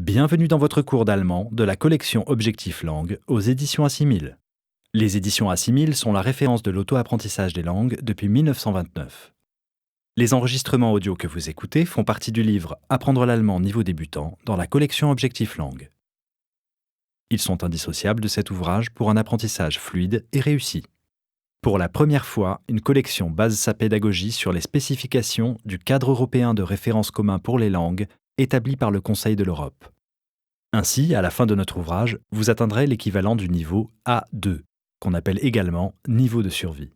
Bienvenue dans votre cours d'allemand de la collection Objectif Langue aux éditions Assimil. Les éditions Assimil sont la référence de l'auto-apprentissage des langues depuis 1929. Les enregistrements audio que vous écoutez font partie du livre Apprendre l'allemand niveau débutant dans la collection Objectif Langue. Ils sont indissociables de cet ouvrage pour un apprentissage fluide et réussi. Pour la première fois, une collection base sa pédagogie sur les spécifications du cadre européen de référence commun pour les langues établi par le Conseil de l'Europe. Ainsi, à la fin de notre ouvrage, vous atteindrez l'équivalent du niveau A2, qu'on appelle également niveau de survie.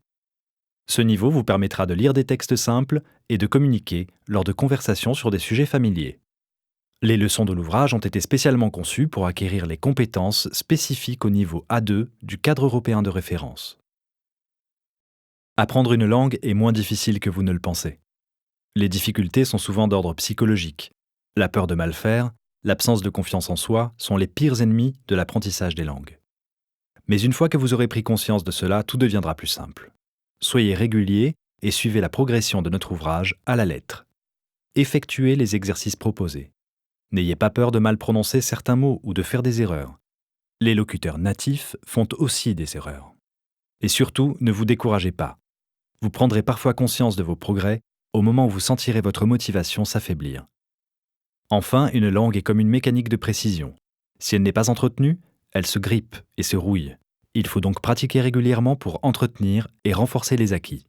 Ce niveau vous permettra de lire des textes simples et de communiquer lors de conversations sur des sujets familiers. Les leçons de l'ouvrage ont été spécialement conçues pour acquérir les compétences spécifiques au niveau A2 du cadre européen de référence. Apprendre une langue est moins difficile que vous ne le pensez. Les difficultés sont souvent d'ordre psychologique. La peur de mal faire, l'absence de confiance en soi sont les pires ennemis de l'apprentissage des langues. Mais une fois que vous aurez pris conscience de cela, tout deviendra plus simple. Soyez réguliers et suivez la progression de notre ouvrage à la lettre. Effectuez les exercices proposés. N'ayez pas peur de mal prononcer certains mots ou de faire des erreurs. Les locuteurs natifs font aussi des erreurs. Et surtout, ne vous découragez pas. Vous prendrez parfois conscience de vos progrès au moment où vous sentirez votre motivation s'affaiblir. Enfin, une langue est comme une mécanique de précision. Si elle n'est pas entretenue, elle se grippe et se rouille. Il faut donc pratiquer régulièrement pour entretenir et renforcer les acquis.